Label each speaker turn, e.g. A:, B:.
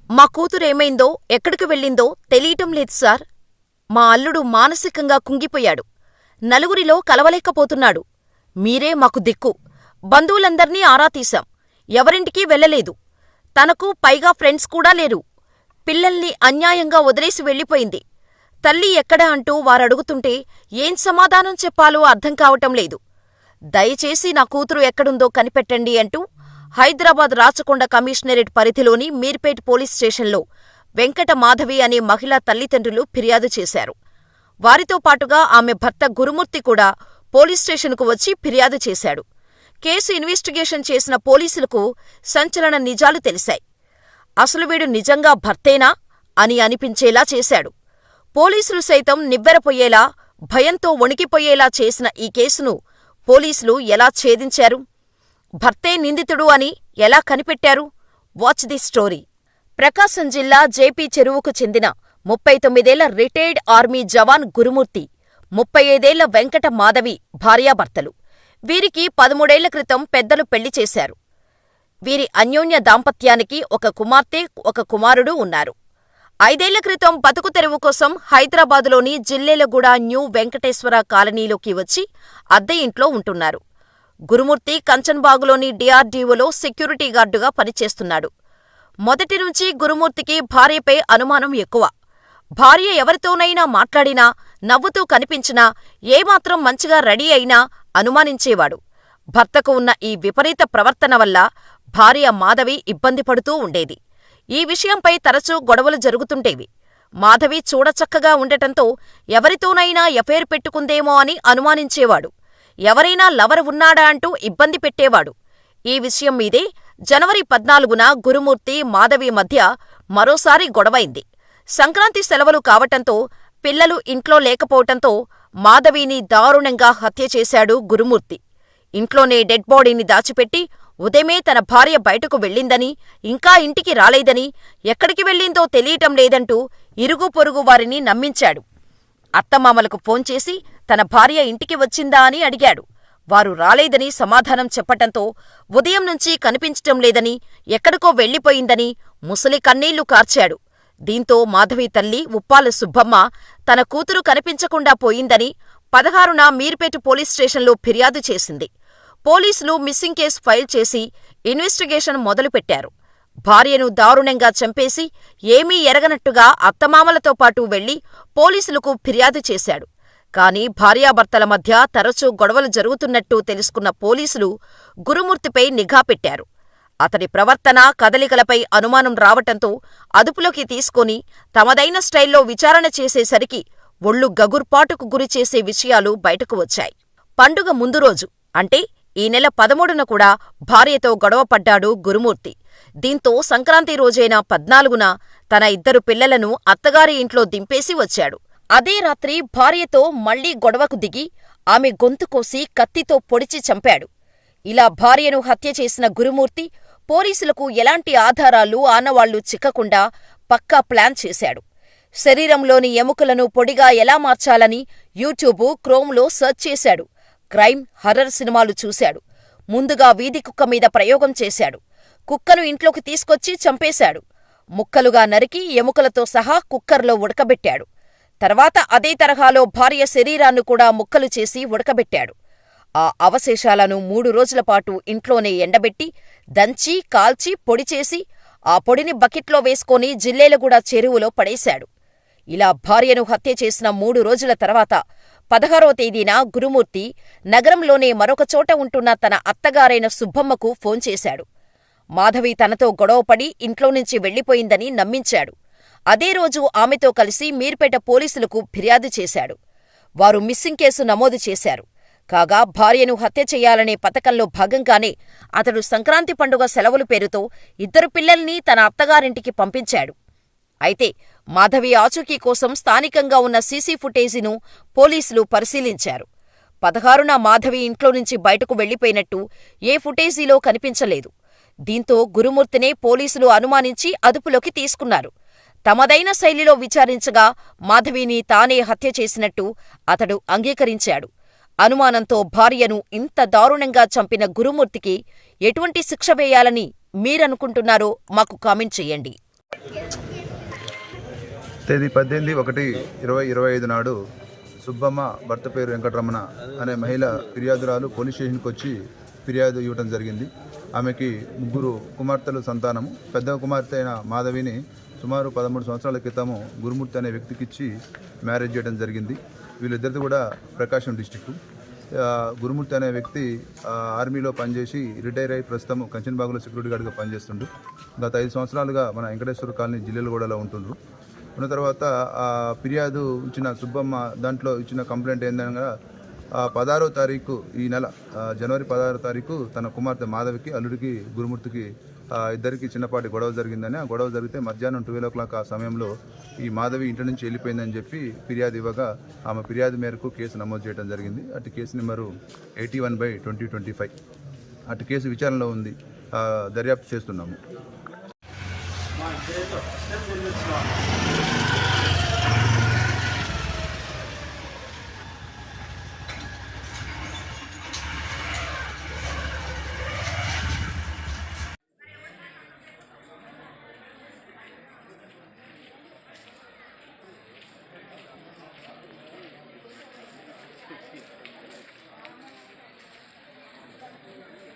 A: మా కూతురేమైందో, ఎక్కడికి వెళ్ళిందో తెలీటం లేదు సార్. మా అల్లుడు మానసికంగా కుంగిపోయాడు. నలుగురిలో కలవలేకపోతున్నాడు. మీరే మాకు దిక్కు. బంధువులందర్నీ ఆరా తీశాం. ఎవరింటికీ వెళ్ళలేదు. తనకు పైగా ఫ్రెండ్స్ కూడా లేరు. పిల్లల్ని అన్యాయంగా వదిలేసి వెళ్ళిపోయింది. తల్లి ఎక్కడ అంటూ వారడుగుతుంటే ఏం సమాధానం చెప్పాలో అర్థం కావటం లేదు. దయచేసి నా కూతురు ఎక్కడుందో కనిపెట్టండి అంటూ హైదరాబాద్ రాచకొండ కమిషనరేట్ పరిధిలోని మీర్పేట్ పోలీస్ స్టేషన్లో వెంకట మాధవి అనే మహిళా తల్లిదండ్రులు ఫిర్యాదు చేశారు. వారితో పాటుగా ఆమె భర్త గురుమూర్తి కూడా పోలీస్ స్టేషన్కు వచ్చి ఫిర్యాదు చేశాడు. కేసు ఇన్వెస్టిగేషన్ చేసిన పోలీసులకు సంచలన నిజాలు తెలిశాయి. అసలు వీడు నిజంగా భర్తేనా అని అనిపించేలా చేశాడు. పోలీసులు సైతం నివ్వెరపోయేలా, భయంతో వణికిపోయేలా చేసిన ఈ కేసును పోలీసులు ఎలా ఛేదించారు? భర్తే నిందితుడు అని ఎలా కనిపెట్టారు? Watch the story. ప్రకాశం జిల్లా జేపీ చెరువుకు చెందిన 39 రిటైర్డ్ ఆర్మీ జవాన్ గురుమూర్తి, 35 వెంకట మాధవి భార్యాభర్తలు. వీరికి 13 క్రితం పెద్దలు పెళ్లి చేశారు. వీరి అన్యోన్య దాంపత్యానికి ఒక కుమార్తె, ఒక కుమారుడు ఉన్నారు. 5 క్రితం బతుకు తెరువు కోసం హైదరాబాదులోని జిల్లెలగూడ న్యూ వెంకటేశ్వర కాలనీలోకి వచ్చి అద్దె ఇంట్లో ఉంటున్నారు. గురుమూర్తి కంచన్బాగులోని డిఆర్డీఓలో సెక్యూరిటీ గార్డుగా పనిచేస్తున్నాడు. మొదటి నుంచి గురుమూర్తికి భార్యపై అనుమానం ఎక్కువ. భార్య ఎవరితోనైనా మాట్లాడినా, నవ్వుతూ కనిపించినా, ఏమాత్రం మంచిగా రెడీ అయినా అనుమానించేవాడు. భర్తకు ఉన్న ఈ విపరీత ప్రవర్తన వల్ల భార్య మాధవి ఇబ్బంది పడుతూ ఉండేది. ఈ విషయంపై తరచూ గొడవలు జరుగుతుండేవి. మాధవి చూడచక్కగా ఉండటంతో ఎవరితోనైనా ఎఫైర్ పెట్టుకుందేమో అని అనుమానించేవాడు. ఎవరైనా లవర్ ఉన్నాడా అంటూ ఇబ్బంది పెట్టేవాడు. ఈ విషయం మీదే జనవరి 14న గురుమూర్తి, మాధవి మధ్య మరోసారి గొడవైంది. సంక్రాంతి సెలవులు కావటంతో పిల్లలు ఇంట్లో లేకపోవటంతో మాధవిని దారుణంగా హత్య చేశాడు గురుమూర్తి. ఇంట్లోనే డెడ్ బాడీని దాచిపెట్టి ఉదయమే తన భార్య బయటకు వెళ్ళిందని, ఇంకా ఇంటికి రాలేదని, ఎక్కడికి వెళ్ళిందో తెలియటం లేదంటూ ఇరుగు పొరుగు వారిని నమ్మించాడు. అత్తమామలకు ఫోన్ చేసి తన భార్య ఇంటికి వచ్చిందా అని అడిగాడు. వారు రాలేదని సమాధానం చెప్పటంతో ఉదయం నుంచి కనిపించటం లేదని, ఎక్కడికో వెళ్ళిపోయిందని ముసలి కన్నీళ్లు కార్చాడు. దీంతో మాధవి తల్లి ఉప్పాల సుబ్బమ్మ తన కూతురు కనిపించకుండా పోయిందని 16న మీర్పేట పోలీస్ స్టేషన్లో ఫిర్యాదు చేసింది. పోలీసులు మిస్సింగ్ కేసు ఫైల్ చేసి ఇన్వెస్టిగేషన్ మొదలుపెట్టారు. భార్యను దారుణంగా చంపేసి ఏమీ ఎరగనట్టుగా అత్తమామలతో పాటు వెళ్లి పోలీసులకు ఫిర్యాదు చేశాడు. కాని భార్యాభర్తల మధ్య తరచూ గొడవలు జరుగుతున్నట్టు తెలుసుకున్న పోలీసులు గురుమూర్తిపై నిఘా పెట్టారు. అతడి ప్రవర్తన, కదలికలపై అనుమానం రావటంతో అదుపులోకి తీసుకొని తమదైన స్టైల్లో విచారణ చేసేసరికి ఒళ్ళు గగుర్పాటుకు గురిచేసే విషయాలు బయటకు వచ్చాయి. పండుగ ముందు రోజు అంటే ఈ నెల 13న కూడా భార్యతో గొడవపడ్డాడు గురుమూర్తి. దీంతో సంక్రాంతి రోజైన 14న తన 2 పిల్లలను అత్తగారి ఇంట్లో దింపేసి వచ్చాడు. అదే రాత్రి భార్యతో మళ్లీ గొడవకు దిగి ఆమె గొంతు కోసి కత్తితో పొడిచి చంపాడు. ఇలా భార్యను హత్య చేసిన గురుమూర్తి పోలీసులకు ఎలాంటి ఆధారాలు, ఆనవాళ్లు చిక్కకుండా పక్కా ప్లాన్ చేశాడు. శరీరంలోని ఎముకలను పొడిగా ఎలా మార్చాలని యూట్యూబ్, క్రోమ్లో సెర్చ్ చేశాడు. క్రైమ్, హర్రర్ సినిమాలు చూశాడు. ముందుగా వీధి కుక్క మీద ప్రయోగం చేశాడు. కుక్కను ఇంట్లోకి తీసుకొచ్చి చంపేశాడు. ముక్కలుగా నరికి ఎముకలతో సహా కుక్కర్లో ఉడకబెట్టాడు. తర్వాత అదే తరహాలో భార్య శరీరాన్ని కూడా ముక్కలు చేసి ఉడకబెట్టాడు. ఆ అవశేషాలను 3 రోజులపాటు ఇంట్లోనే ఎండబెట్టి, దంచి, కాల్చి, పొడి చేసి ఆ పొడిని బకెట్లో వేసుకొని జిల్లేలగూడ చెరువులో పడేశాడు. ఇలా భార్యను హత్య చేసిన 3 రోజుల తర్వాత 16వ తేదీన గురుమూర్తి నగరంలోనే మరొకచోట ఉంటున్న తన అత్తగారైన సుబ్బమ్మకు ఫోన్ చేశాడు. మాధవి తనతో గొడవపడి ఇంట్లోనుంచి వెళ్లిపోయిందని నమ్మించాడు. అదే రోజు ఆమెతో కలిసి మీర్పేట పోలీసులకు ఫిర్యాదు చేశాడు. వారు మిస్సింగ్ కేసు నమోదు చేశారు. కాగా భార్యను హత్య చేయాలనే పథకంలో భాగంగానే అతడు సంక్రాంతి పండుగ సెలవుల పేరుతో 2 పిల్లల్ని తన అత్తగారింటికి పంపించాడు. అయితే మాధవి ఆచూకీ కోసం స్థానికంగా ఉన్న సీసీ ఫుటేజీను పోలీసులు పరిశీలించారు. 16న మాధవి ఇంట్లోనుంచి బయటకు వెళ్లిపోయినట్టు ఏ ఫుటేజీలో కనిపించలేదు. దీంతో గురుమూర్తినే పోలీసులు అనుమానించి అదుపులోకి తీసుకున్నారు. తమదైన శైలిలో విచారించగా మాధవిని తానే హత్య చేసినట్టు అతడు అంగీకరించాడు. అనుమానంతో భార్యను ఇంత దారుణంగా చంపిన గురుమూర్తికి ఎటువంటి శిక్ష వేయాలని మీరనుకుంటున్నారో మాకు కామెంట్ చెయ్యండి.
B: తేదీ 18/1/2025 నాడు సుబ్బమ్మ భర్త పేరు వెంకటరమణ అనే మహిళ ఫిర్యాదురాలు పోలీస్ స్టేషన్కి వచ్చి ఫిర్యాదు ఇవ్వడం జరిగింది. ఆమెకి 3 కుమార్తెలు సంతానము. పెద్ద కుమార్తె అయిన మాధవిని సుమారు 13 సంవత్సరాల క్రితము గురుమూర్తి అనే వ్యక్తికిచ్చి మ్యారేజ్ చేయడం జరిగింది. వీళ్ళిద్దరిది కూడా ప్రకాశం డిస్టిక్. గురుమూర్తి అనే వ్యక్తి ఆర్మీలో పనిచేసి రిటైర్ అయి ప్రస్తుతం కంచన్బాగులో సెక్యూరిటీ గార్డ్గా పనిచేస్తుండు. గత 5 సంవత్సరాలుగా మన వెంకటేశ్వర కాలనీ జిల్లాలగూడలో ఉంటుండ్రు. ఉన్న తర్వాత ఫిర్యాదు ఇచ్చిన సుబ్బమ్మ దాంట్లో ఇచ్చిన కంప్లైంట్ ఏందనగా 16వ తారీఖు ఈ నెల జనవరి 16వ తారీఖు తన కుమార్తె మాధవికి అల్లుడికి గురుమూర్తికి ఇద్దరికి చిన్నపాటి గొడవ జరిగిందని, ఆ గొడవ జరిగితే మధ్యాహ్నం 12 o'clock ఆ సమయంలో ఈ మాధవి ఇంటి నుంచి వెళ్ళిపోయిందని చెప్పి ఫిర్యాదు ఇవ్వగా ఆమె ఫిర్యాదు మేరకు కేసు నమోదు చేయడం జరిగింది. అటు కేసు నెంబరు 81/2025. అటు కేసు విచారణలో ఉంది, దర్యాప్తు చేస్తున్నాము.